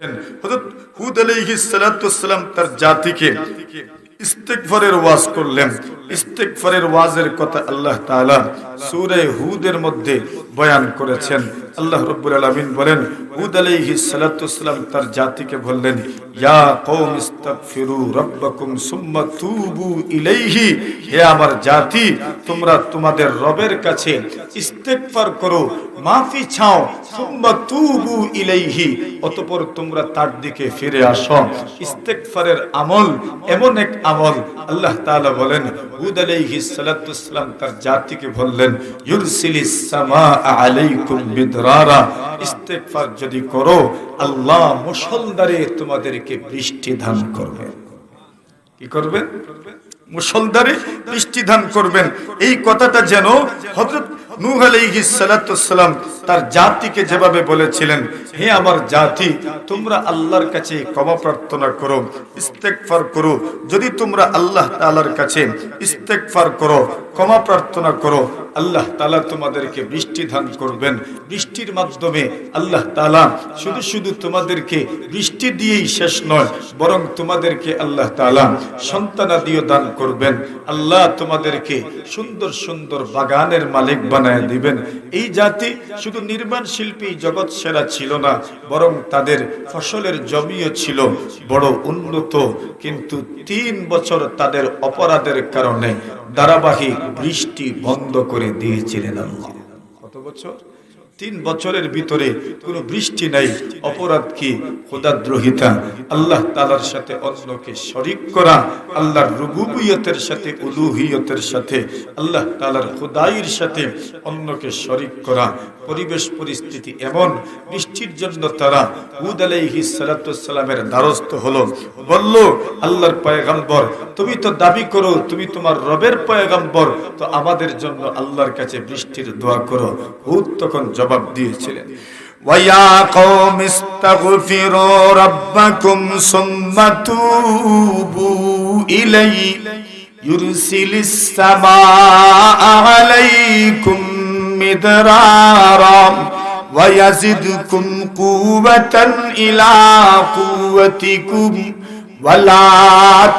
হযরত হুদ আলাইহিস সালাতু ওয়াস সালাম তার জাতিকে ইস্তিগফারের ওয়াজ করলেন। ইস্তিগফারের ওয়াজের কথা আল্লাহ তাআলা সূরা হুদের মধ্যে বয়ান করেছেন। আল্লাহ রাব্বুল আলামিন বলেন, হুদ আলাইহিস সালাতু ওয়াস সালাম তার জাতিকে বললেন, ইয়া কওম ইস্তাগফিরু রাব্বাকুম সুম্মা তুবু ইলাইহি, হে আমার জাতি, তোমরা তোমাদের রবের কাছে ইস্তিগফার করো, মাফি চাও, সুম্মা তুবু ইলাইহি, অতঃপর তোমরা তার দিকে ফিরে আসো। ইস্তিগফারের আমল এমন এক আমল, আল্লাহ তাআলা বলেন হুদ আলাইহিস সালাতু ওয়াস সালাম তার জাতিকে বললেন, ইউরসিলিস সামাআ আলাইকুম বিদরারা, ইস্তিগফার যদি করো আল্লাহ মুষলধারে তোমাদেরকে বৃষ্টি দান করবেন। কি করবেন? মুষলধারে বৃষ্টি দান করবেন। এই কথাটা যেন হযরত নূহ আলাইহিস সালাতু ওয়াস সালাম তার জাতিকে যেভাবে বলেছিলেন, হে আমার জাতি, তোমরা আল্লাহর কাছে ক্ষমা প্রার্থনা করো, ইস্তিগফার করো। যদি তোমরা আল্লাহ তাআলার কাছে ইস্তিগফার করো, ক্ষমা প্রার্থনা করো, আল্লাহ তাআলা তোমাদেরকে বৃষ্টি দান করবেন। বৃষ্টির মাধ্যমে আল্লাহ তাআলা শুধু শুধু তোমাদেরকে বৃষ্টি দিয়েই শেষ নয়, বরং তোমাদেরকে আল্লাহ তাআলা সন্তানাদিও দান করবেন। আল্লাহ তোমাদেরকে সুন্দর সুন্দর বাগানের মালিক বানায় দিবেন। এই জাতি শুধু নির্মাণ শিল্পী জগৎ সেরা ছিল না, বরং তাদের ফসলের জমিও ছিল বড় উন্নত। কিন্তু 3 বছর তাদের অপরাধের কারণে ধারাবাহিক বৃষ্টি বন্ধ করে দিয়েছিলেন আল্লাহ। কত বছর? 3 বছরের ভিতরে কোনো বৃষ্টি নাই। অপরাধ কি? খোদাদ্রোহিতা, আল্লাহ তাআলার সাথে অন্যকে শরীক করা, আল্লাহর রুবুবিয়তের সাথে উলুহিয়তের সাথে আল্লাহ তাআলার খোদাইয়ের সাথে অন্যকে শরীক করা। পরিবেশ পরিস্থিতি এমন, বৃষ্টির জন্য তারা হুদ আলাইহিস সালাতু ওয়াস সালামের দ্বারস্থ হলো। বলল, আল্লাহর পয়গম্বর, তুমি তো দাবি করো তুমি তোমার রবের পয়গম্বর, তো আমাদের জন্য আল্লাহর কাছে বৃষ্টির দোয়া করো। হুদ তখন জবাব দিয়েছিলেন, ওয়া কওম ইস্তাগফিরু রাব্বাকুম সুম্মা তুবু ইলাইহি ইউরসিলিস সামাআ আলাইকুম মিদরারা ওয়া ইয়াজিদকুম কুওয়াতান ইলা কুওয়াতিকুম ওয়া লা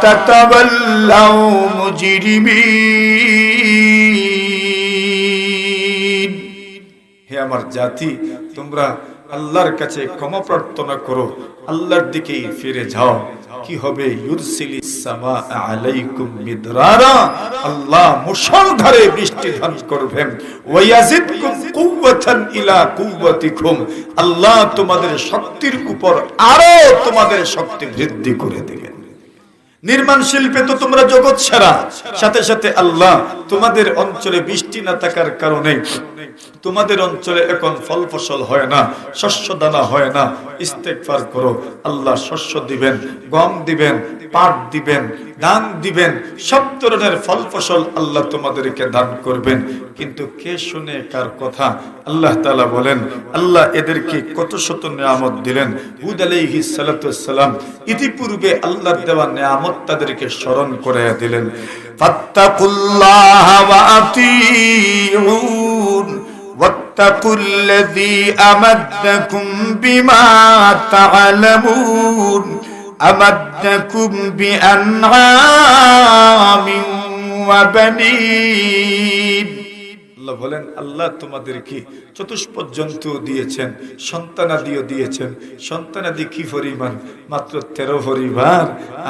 তাতাওয়াল্লাউ মুজরিমিন। হে আমার জাতি, তোমরা আল্লাহর কাছে ক্ষমা প্রার্থনা করো, আল্লাহর দিকেই ফিরে যাও। কি হবে? ইউরসিলিস সামাআ আলাইকুম মিদরারা, আল্লাহ মুষলধারে বৃষ্টি দান করবেন। ওয়া ইয়াজিদকুম কুওয়াতান ইলা কুওয়াতিকুম, আল্লাহ তোমাদের শক্তির উপর আরো তোমাদের শক্তি বৃদ্ধি করে দিবেন। নির্মাণ শিল্পে তো তোমরা জগৎ সেরা, সাথে সাথে আল্লাহ তোমাদের অঞ্চলে বৃষ্টি না থাকার কারণে তোমাদের অঞ্চলে এখন ফল ফসল হয় না, শস্য দানা হয় না। ইস্তেগফার করো, আল্লাহ শস্য দিবেন, গম দিবেন, পাট দিবেন, ধান দিবেন, সব ধরনের ফল ফসল আল্লাহ তোমাদেরকে দান করবেন। কিন্তু কে শুনে কার কথা? আল্লাহ তাআলা বলেন, আল্লাহ এদেরকে কত শত নিয়ামত দিলেন। হুদ আলাইহিস সালাতু ওয়াস সালাম ইতিপূর্বে আল্লাহর দেওয়া নিয়ামত তাদেরকে স্মরণ করায়া দিলেন। ফাত্তাকুল্লাহ ওয়া আতিউন ওয়াত্তাকুল্লাযী আমাদ্দাকুম বিমা তা'লামুন আমাদ্দাকুম বিআনআমিন ওয়া বানীন। আল্লাহ বলেন, আল্লাহ তোমাদেরকে চতুষ্পদ জন্তু দিয়েছেন, সন্তানাদিও দিয়েছেন। সন্তানাদি কি পরিমাণ? মাত্র 13 পরিবার,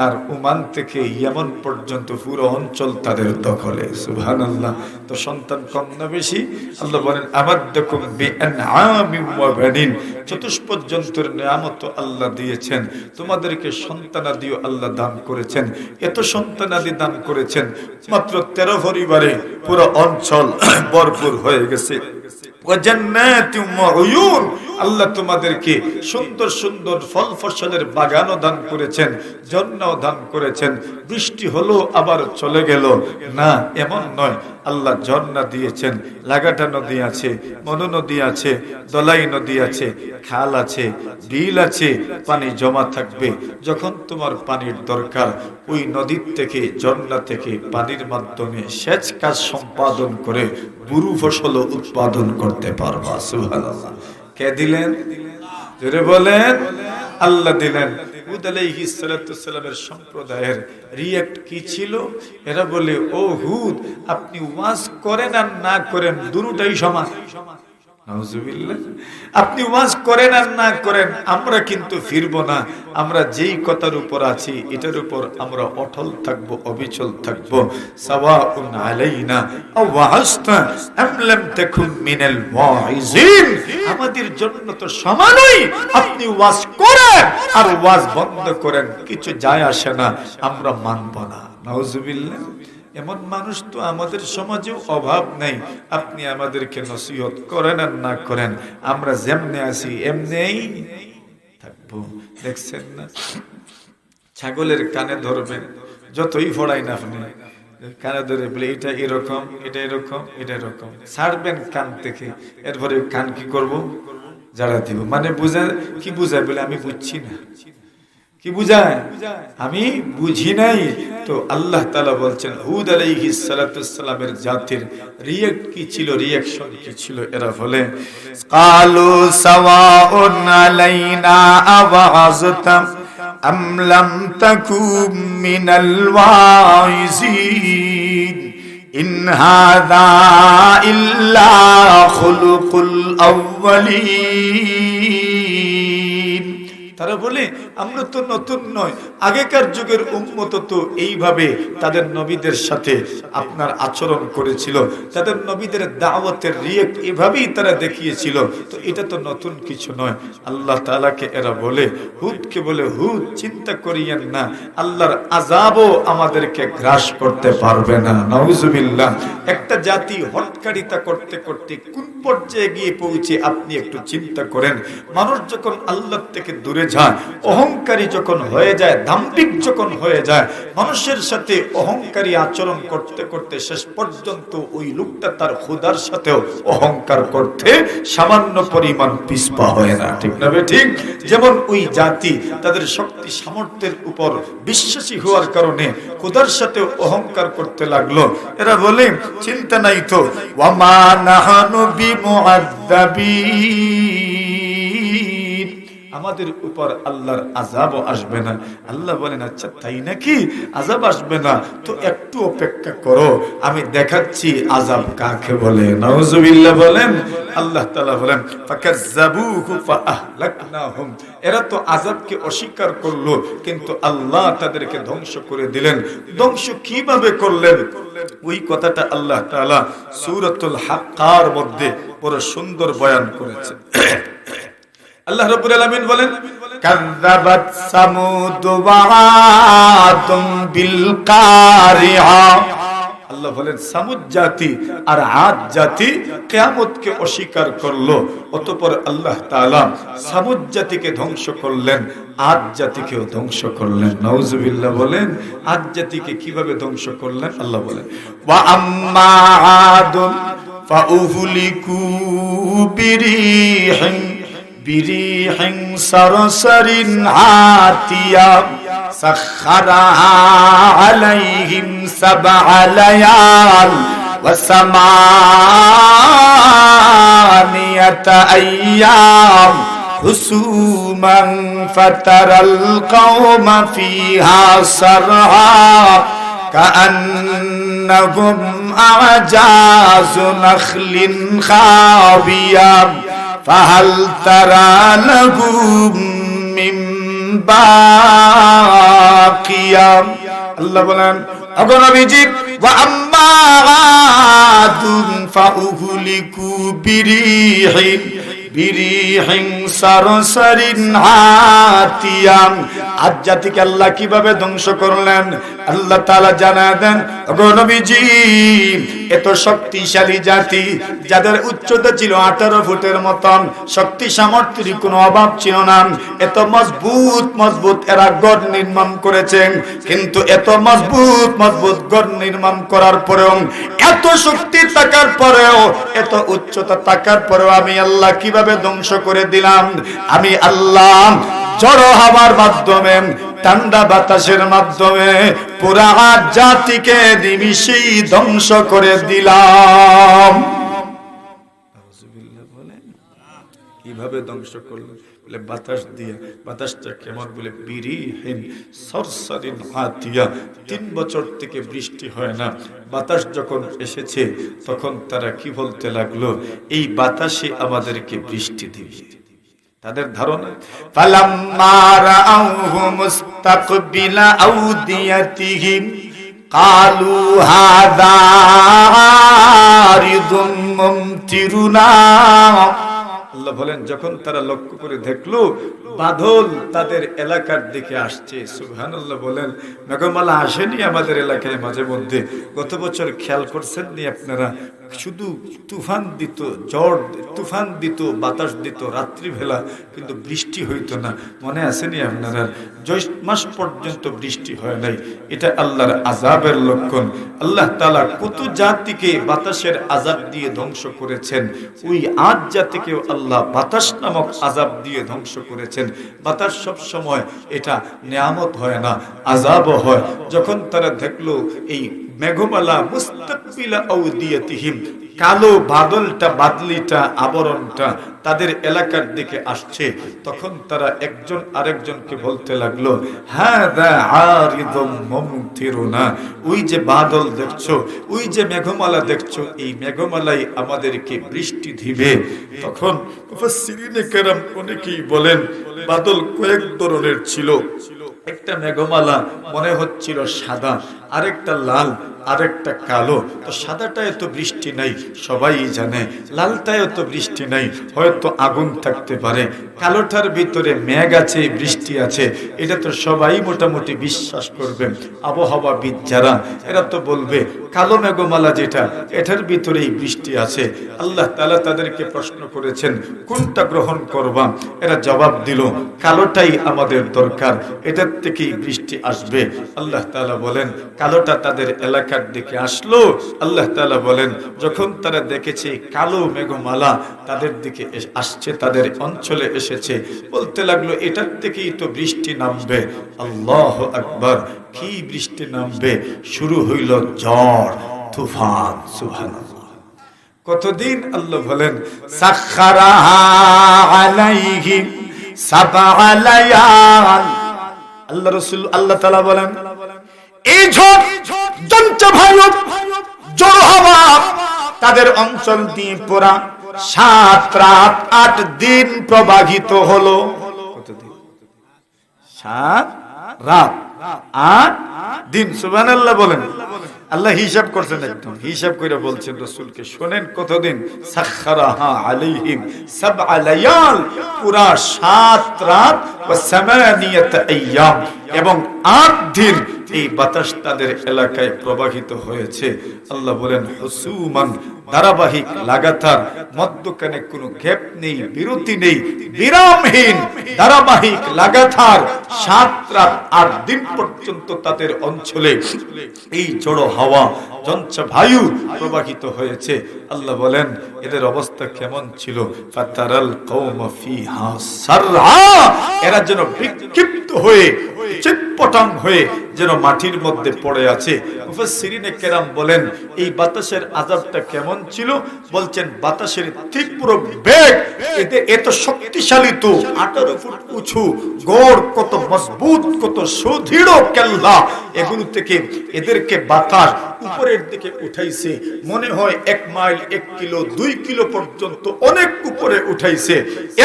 আর ওমান থেকে ইয়েমন পর্যন্ত পুরো অঞ্চল তাদের দখলে। সুবহানাল্লাহ। তো সন্তান কম না বেশি? আল্লাহ বলেন, আমাদ্দাকুম বিআনআমিন ওয়া বানীন, চতুষ্পদ জন্তুর নিয়ামত আল্লাহ দিয়েছেন, তোমাদেরকে সন্তানাদিও আল্লাহ দান করেছেন। এত সন্তানাদি দান করেছেন, মাত্র 13 পরিবারে পুরো অঞ্চল ভরপুর হয়ে গেছে। আল্লাহ তোমাদেরকে সুন্দর সুন্দর ফল ফসলের বাগানও দান করেছেন, ঝর্ণাও দান করেছেন। বৃষ্টি হলো আবার চলে গেল না, এমন নয়। আল্লাহ ঝর্ণা দিয়েছেন, লাগাটা নদী আছে, মনু নদী আছে, দলাই নদী আছে, খাল আছে, বিল আছে, পানি জমা থাকবে। যখন তোমার পানির দরকার, ওই নদীর থেকে, ঝর্ণা থেকে পানির মাধ্যমে সেচ কাজ সম্পাদন করে বুরু ফসল উৎপাদন করতে পারবা। সুবহানাল্লাহ। কে দিলেন? জোরে বলেন। আল্লাহ দিলেন। হুদ আলাইহিস সালাতু ওয়াসসালামের সম্প্রদায়ের রিঅ্যাক্ট কি ছিল? এরা বলে, ও হুদ, আপনি ওয়াজ করেন আর না করেন দুটোই সমান। নাউজুবিল্লাহ। আপনি ওয়াজ করেন আর না করেন, আমরা কিন্তু ফিরবো না। আমরা যেই কথার উপর আছি এটার উপর আমরা অটল থাকবো, অবিচল থাকবো। সাওয়াউন আলাইনা আওয়াজতা আম লাম তাকুন মিনাল ওয়াইজিন। আমাদের জন্য তো সমানই, আপনি ওয়াজ করেন আর ওয়াজ বন্ধ করেন, কিছু যায় আসে না, আমরা মানব না। নাউজুবিল্লাহ। এমন মানুষ তো আমাদের সমাজেও অভাব নেই। আপনি আমাদেরকে নসিহত করেন আর না করেন, আমরা যেমনে আছি এমনেই থাকবো। দেখছেন না, ছাগলের কানে ধরবেন, যতই ফোড়াই না আপনি, কানে ধরে বলে এটা এরকম, এটা এরকম, এটা এরকম, ছাড়বেন কান থেকে, এরপরে কান কি করব? যারা দিব। মানে বুঝায় কি? বুঝায় বলে আমি বুঝছি না। কি বুঝায়? আমি বুঝি নাই। তো আল্লাহ তাআলা বলছেন হুদ আলাইহিস সালাতু ওয়াসসালামের জাতির রিঅ্যাক্ট কি ছিল, রিঅ্যাকশন কি ছিল? এরা বলে, ক্বালু সাওয়াউন আলাইনা আওয়াজতা আম লাম তাকুম মিনাল ওয়াইজিন ইন হাযা ইল্লা খুলুকুল আউয়ালিন। তারা বলে, আমরা তো নতুন নয়, আগেকার যুগের উম্মত তো এইভাবে তাদের নবীদের সাথে আপনার আচরণ করেছিল, তাদের নবীদের দাওয়াতের রিঅ্যাক্ট এভাবেই তারা দেখিয়েছিল, তো এটা তো নতুন কিছু নয়। আল্লাহ তাআলাকে এরা বলে, হুদকে বলে, হুদ চিন্তা করিয়েন না, আল্লাহর আযাবও আমাদেরকে গ্রাস করতে পারবে না। নাউজুবিল্লাহ। একটা জাতি হটকারিতা করতে করতে কোন পর্যায়ে গিয়ে পৌঁছে আপনি একটু চিন্তা করেন। মানুষ যখন আল্লাহ থেকে দূরে যায়, অহংকারী যখন হয়ে যায়, দাম্ভিক যখন হয়ে যায়, মানুষের সাথে অহংকারী আচরণ করতে করতে শেষ পর্যন্ত ওই লোকটা তার খোদার সাথেও অহংকার করতে সামান্য পরিমাণ পিছপা হয় না। ঠিক না বে ঠিক? যেমন ওই জাতি তাদের শক্তি সামর্থ্যের উপর বিশ্বাসী হওয়ার কারণে খোদার সাথে অহংকার করতে লাগলো। এরা বলে, চিন্তা নাই তো, ওয়ামা নাহানু বিমুআযযাবিন, আমাদের উপর আল্লাহর আযাবও আসবে না। আল্লাহ বলেন, আচ্ছা তাই নাকি? আযাব আসবে না তো একটু অপেক্ষা করো, আমি দেখাচ্ছি আযাব কাকে বলে। নাউজুবিল্লাহ বলেন। আল্লাহ তাআলা বলেন, ফাকাজ্জাবুহু ফাআহলাকনাহুম। এরা তো আযাবকে অস্বীকার করলো, কিন্তু আল্লাহ তাদেরকে ধ্বংস করে দিলেন। ধ্বংস কিভাবে করলেন? ওই কথাটা আল্লাহ তাআলা সূরাতুল হাক্কার মধ্যে বড় সুন্দর বয়ান করেছেন। আল্লাহ রাব্বুল আলামিন বলেন, কাযযাবাত সামুদ ওয়া আদুম বিল কারিআ। আল্লাহ বলেন, সামুদ জাতি আর আদ জাতি কিয়ামতকে অস্বীকার করলো। অতঃপর আল্লাহ তাআলা সামুদ জাতিকে ধ্বংস করলেন, আদ জাতিকেও ধ্বংস করলেন। নাউজুবিল্লাহ বলেন। আদ জাতিকে কিভাবে ধ্বংস করলেন? আল্লাহ বলেন, ওয়া আম্মা আদুম ফাউহলিকু বিরিহিন সারসারিন আতিয়া সাখখারাহা আলাইহিম সাবআ লায়াল ওয়া সামানিয়াতা আইয়াম হুসুমান ফাতারাল কওমা ফিহা সারহা কাআন্নাহুম আ'জাযু নাখলিন খাবিয়া ফাহাল তারা লাহুম মিন বাকিয়া। আল্লাহ বলেন, ওগো নবীজি, ওয়া আম্মা আদুম ফাউহলিকু বিরিহিন সারসারিন আতিয়া। আদ জাতিকে আল্লাহ কিভাবে ধ্বংস করলেন? আল্লাহ তাআলা জানায় দেন, ওগো নবীজি, এত শক্তিশালী জাতি, যাদের উচ্চতা ছিল 18 ফুটের মতন, শক্তি সামর্থ্যের কোনো অভাব ছিল না, এত মজবুত মজবুত এরা গড় নির্মাণ করেছেন। কিন্তু এত মজবুত মজবুত গড় নির্মাণ করার পরেও, এত শক্তি থাকার পরেও, এত উচ্চতা থাকার পরেও আমি আল্লাহ কিভাবে ধ্বংস করে দিলাম? আমি আল্লাহ ঝড়ো হাওয়ার মাধ্যমে, ঠান্ডা বাতাসের মাধ্যমে পুরা জাতিকে নিমিষেই ধ্বংস করে দিলাম। কিভাবে ধ্বংস করলেন? বলে বাতাস দিয়ে। বাতাসটা কেমন? বলে বিরিহিন সরসরিন আতিয়া। 3 বছর থেকে বৃষ্টি হয় না। বাতাস যখন এসেছে তখন তারা কি বলতে লাগলো, এই বাতাসে আমাদেরকে বৃষ্টি দিবে। তাদের ধারণা ফালাম্মা রাআউহু মুস্তাকবিলা আউদিয়াতিহিম কালু হাযা আরিদুম মুমতিরুনা। আল্লাহ বলেন যখন তারা লক্ষ্য করে দেখলো বাদল তাদের এলাকার দিকে আসছে। সুবহানাল্লাহ বলেন, মেঘমালা আসেনি আমাদের এলাকায় মাঝে মধ্যে। গত বছর খেয়াল করছেন নি আপনারা? শুধু তুফান দিত, ঝড় তুফান দিত, বাতাস দিত রাত্রিবেলা, কিন্তু বৃষ্টি হইতো না। মনে আসেনি আপনারা? জ্যৈষ্ঠ মাস পর্যন্ত বৃষ্টি হয় নাই। এটা আল্লাহর আযাবের লক্ষণ। আল্লাহ তাআলা কত জাতিকে বাতাসের আযাব দিয়ে ধ্বংস করেছেন। ওই আদ জাতিকেও আল্লাহ বাতাস নামক আযাব দিয়ে ধ্বংস করেছেন। বাতাস সব সময় এটা নিয়ামত হয় না, আযাবও হয়। যখন তারা দেখলো এই মেঘমালা মুস্তাকবিলা আউদিয়াতিহিম, কালো বাদলটা, বাদলিটা, আবরণটা তাদের এলাকার দিকে আসছে, তখন তারা একজন আরেকজনকে বলতে লাগলো, হাযা আরিদুম মুমতিরুনা। ওই যে বাদল দেখছো, ওই যে মেঘমালা দেখছো, এই মেঘমালাই আমাদেরকে বৃষ্টি দিবে। তখন মুফাসসিরিনে কেরাম অনেকেই বলেন বাদল কয়েক ধরনের ছিল। একটা মেঘমালা মনে হচ্ছিল সাদা, আরেকটা লাল, আরেকটা কালো। তো সাদাটায় তো বৃষ্টি নাই, সবাই জানে। লালটায় তো বৃষ্টি নাই, হয়তো আগুন থাকতে পারে। কালোটার ভিতরে মেঘ আছে, বৃষ্টি আছে, এটা তো সবাই মোটামুটি বিশ্বাস করবে। আবহাওয়াবিদ যারা, এরা তো বলবে কালো মেঘমালা যেটা, এটার ভিতরেই বৃষ্টি আছে। আল্লাহ তাআলা তাদেরকে প্রশ্ন করেছেন কোনটা গ্রহণ করবা? এরা জবাব দিল কালোটাই আমাদের দরকার, এটার থেকেই বৃষ্টি আসবে। আল্লাহ তাআলা বলেন কালোটা তাদের এলাকার দিকে আসলো। আল্লাহ তাআলা বলেন যখন তারা দেখেছে কালো মেঘমালা তাদের দিকে আসছে, তাদের অঞ্চলে এসেছে, বলতে লাগলো এটার থেকেই তো বৃষ্টি নামবে। আল্লাহু আকবার! কি বৃষ্টি নামবে? শুরু হইল ঝড়, তুফান। সুবহানাল্লাহ। কতদিন? আল্লাহ বলেন সাখখারাহা আলাইহিম সাবআ লায়াল। আল্লাহ রাসূল আল্লাহ তাআলা বলেন এই ঝড়, জঞ্চভায়ু, জোর হাওয়া তাদের অঞ্চল দিয়ে পুরা 7 রাত 8 দিন প্রবাহিত হলো। কতদিন? 7 রাত 8 দিন। সুবহানাল্লাহ বলেন। আল্লাহ হিসাব করছেন, একদম হিসাব করে বলছেন রাসূলকে, শুনেন কতদিন? সাখখারাহা আলাইহিম সাবআ লায়াল, পুরা 7 রাত ওয়া 8 আইয়াম, এবং 8 দিন এই বাতাস তাদের এলাকায় প্রবাহিত হয়েছে। আল্লাহ বলেন হুসুমান, ধারাবাহিক, লাগাতার, মধ্যখানে কোনো গ্যাপ নেই, বিরতি নেই, বিরামহীন, ধারাবাহিক, লাগাতার 7 রাত 8 দিন পর্যন্ত তাদের অঞ্চলে এই ঝড়ো হাওয়া, জঞ্চভায়ু প্রবাহিত হয়েছে। আল্লাহ বলেন এদের অবস্থা কেমন ছিল? ফাতারাল কওমা ফিহা সারআ, এরা যেন বিক্ষিপ্ত হয়ে, চিৎপটাং হয়ে যেন মাটির মধ্যে পড়ে আছে। মুফাসসিরিনে কেরাম বলেন এই বাতাসের আযাবটা কেমন ছিল? বলছেন বাতাসের তীব্র বেগ, এত শক্তিশালী, তো 18 ফুট উঁচু গড়, কত মজবুত, কত সুদৃঢ় কেল্লা, এগুলো থেকে এদেরকে বাতাস উপরের দিকে উঠাইছে। মনে হয় 1 মাইল, 1 কিলো, 2 কিলো পর্যন্ত অনেক উপরে উঠাইছে।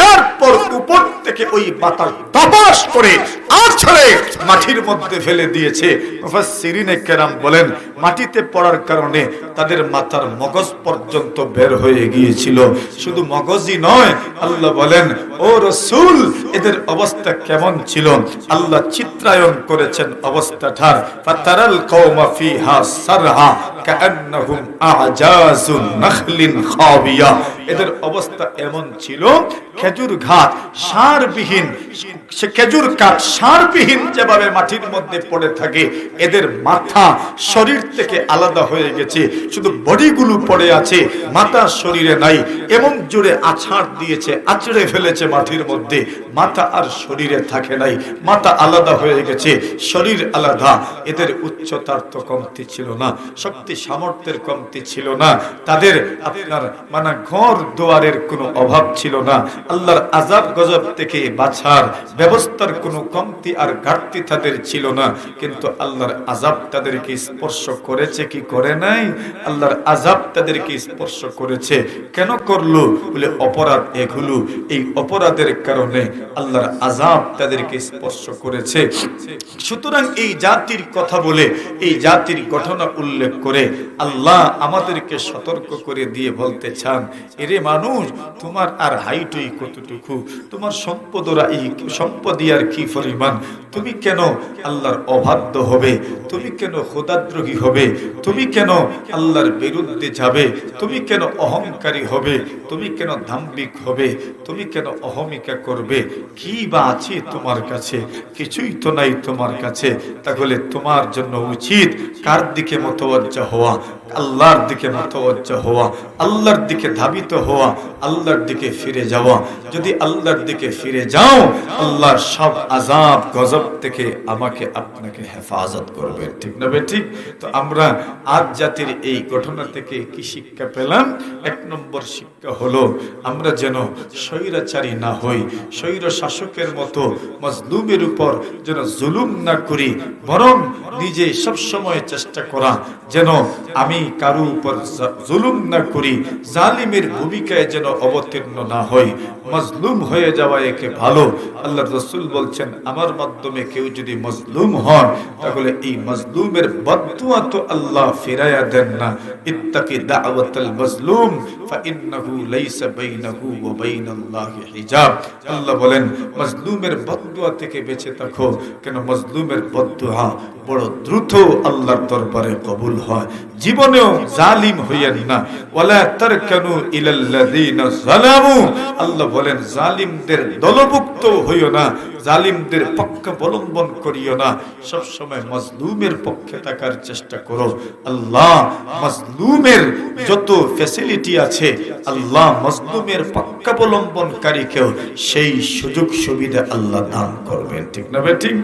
এরপর উপর থেকে ওই বাতাস দাবাস করে আছড়ে মাটির মধ্যে ফেলে দিয়েছে। মুফাসসিরিনে কেরাম বলেন মাটিতে পড়ার কারণে তাদের মাথার মগজ পর্যন্ত বের হয়ে গিয়েছিল। শুধু মগজই নয়, আল্লাহ বলেন ও রাসূল এদের অবস্থা কেমন ছিল? আল্লাহ চিত্রায়ন করেছেন অবস্থাটার। ফাতারাল কওমা ফিহা সারহা কাআন্নাহুম আ'জাজু নাখলিন খাবিয়া, এদের অবস্থা এমন ছিল খেজুর ঘাট সারবিহীন, সে খেজুর কাঠ সার হাড়বিহীন যেভাবে মাটির মধ্যে পড়ে থাকে, এদের মাথা শরীর থেকে আলাদা হয়ে গেছে, শুধু বডিগুলো পড়ে আছে, মাথা শরীরে নাই। এমন জোরে আছাড় দিয়েছে, আছড়ে ফেলেছে মাটির মধ্যে, মাথা আর শরীরে থাকে নাই, মাথা আলাদা হয়ে গেছে, শরীর আলাদা। এদের উচ্চতার তো কমতি ছিল না, শক্তি সামর্থ্যের কমতি ছিল না, তাদের আপনার মানে ঘর দুয়ারের কোনো অভাব ছিল না, আল্লাহর আযাব গজব থেকে বাঁচার ব্যবস্থার কোনো কমতি আর ঘাটতি তাদের ছিল না। কিন্তু আল্লাহর আযাব তাদেরকে স্পর্শ করেছে কি করে নাই? আল্লাহর আযাব তাদেরকে স্পর্শ করেছে। কেন করলো? বলে অপরাধ এগুলো, এই অপরাধের কারণে আল্লাহর আযাব তাদেরকে স্পর্শ করেছে। সুতরাং এই জাতির কথা বলে, এই জাতির ঘটনা উল্লেখ করে আল্লাহ আমাদেরকে সতর্ক করে দিয়ে বলতে চান, এরে মানুষ, তোমার আর হাইটই কতটুকু, তোমার সম্পদই আর কি পরিমাণ, তুমি কেন আল্লাহর অবাধ্য হবে, তুমি কেন খোদাদ্রোহী হবে, তুমি কেন আল্লাহর বিরুদ্ধে যাবে, তুমি কেন অহংকারী হবে, তুমি কেন দাম্ভিক হবে, তুমি কেন অহমিকা করবে? কি বা আছে তোমার কাছে? কিছুই তো নাই তোমার কাছে। তাহলে তোমার জন্য উচিত কার দিকে মুতাওয়াজ্জা হওয়া? আল্লাহর দিকে মুতাওয়াজ্জা হওয়া, আল্লাহর দিকে ধাবিত হওয়া, আল্লাহর দিকে ফিরে যাওয়া। যদি আল্লাহর দিকে ফিরে যাও, আল্লাহর সব আযাব গজব থেকে আমাকে আপনাকে হেফাজত করবে। ঠিক না ঠিক? তো আমরা আজ জাতির এই ঘটনা থেকে কি শিক্ষা পেলাম? এক নম্বর শিক্ষা হলো, আমরা যেন স্বৈরাচারী না হই, স্বৈর শাসকের মতো মজলুমের উপর যেন জুলুম না করি, বরং নিজে সব সময় চেষ্টা করা যেন আমি কারো উপর জুলুম না করি, জালিমের ভূমিকায় যেন অবতীর্ণ না হই। মজলুম হয়ে যাওয়া একে ভালো। আল্লাহর রাসূল বলছেন, আমার মাধ্যমে কেউ যদি মজলুম হয়, তাহলে এই মজলুমের বদদুয়া তো আল্লাহ ফিরায়া দেন না। ইত্তাকি দাওয়াতাল মজলুম ফাইন্নাহু লাইসা বাইনাহু ওয়া বাইনাল্লাহি হিজাব। আল্লাহ বলেন, মজলুমের বদদুয়া থেকে বেঁচে থাকো, কেন মজলুমের বদদুয়া বড় দ্রুত আল্লাহর দরবারে কবুল হয়। জীবনেও জালিম হইয়েন না। ওয়ালা তারকানু ইলাল্লাযিনা যালামু। আল্লাহ বলেন, জালিমদের দলভুক্ত হইও না, জালিমদের পক্ষ অবলম্বন করিও না, সব সময় মজলুমের পক্ষে থাকার চেষ্টা করো। আল্লাহ মজলুমের যত ফ্যাসিলিটি আছে, আল্লাহ মজলুমের পক্ষ অবলম্বনকারীকেও সেই সুযোগ সুবিধা আল্লাহ দান করবেন। ঠিক না ঠিক?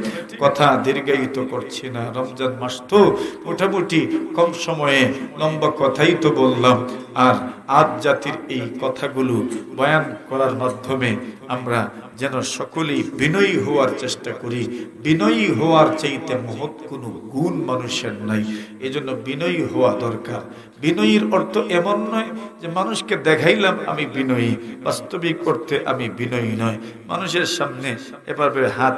কথা দীর্ঘায়িত করছি না, রমজান মাস তো মোটামুটি কম সময়ে লম্বা কথাই তো বললাম। আর আজ জাতির এই কথাগুলো বয়ান করার মাধ্যমে আমরা যেন সকলেই বিনয়ী হওয়ার চেষ্টা করি। বিনয়ী হওয়ার চাইতে মহৎ কোনো গুণ মানুষের নাই, এজন্য বিনয়ী হওয়া দরকার। বিনয়ীর অর্থ এমন নয় যে মানুষকে দেখাইলাম আমি বিনয়ী, বাস্তবিক করতে আমি বিনয়ী নয়। মানুষের সামনে এভাবে হাত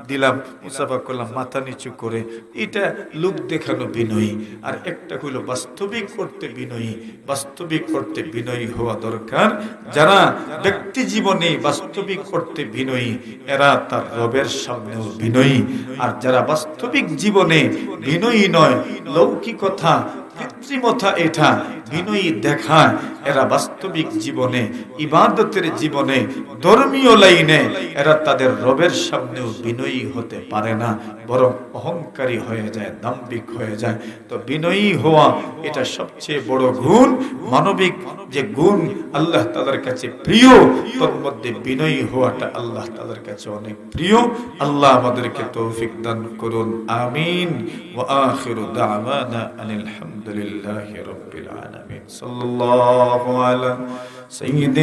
দিলাম, মুসাফা করলাম মাথা নিচু করে, এটা লোক দেখানো বিনয়ী। আর একটা হইল বাস্তবিক করতে বিনয়ী। বাস্তবিক করতে বিনয়ী হওয়া দরকার। যারা ব্যক্তি জীবনে বাস্তবিক করতে বিনয়ী, এরা তার রবের সামনেও বিনয়ী। আর যারা বাস্তবিক জীবনে বিনয়ী নয়, লৌকিকতা কৃত্রিমতা এটা বিনয়ী দেখায়, এরা বাস্তবিক জীবনে, ইবাদতের জীবনে, ধর্মীয় লাইনে এরা তাদের রবের সামনেও বিনয়ী হতে পারে না, বরং অহংকারী হয়ে যায়, দাম্ভিক হয়ে যায়। তো বিনয়ী হওয়া এটা সবচেয়ে বড় গুণ। মানবিক যে গুণ আল্লাহ তাআলার কাছে প্রিয়, তার মধ্যে বিনয়ী হওয়াটা আল্লাহ তাআলার কাছে অনেক প্রিয়। আল্লাহ আমাদেরকে তৌফিক দান করুন, আমিন। ওয়া আখিরু দাওয়ানা আলহামদুলিল্লাহি রাব্বিল আলামিন। সাল্লাল্লাহু আলা সাইয়্যিদিনা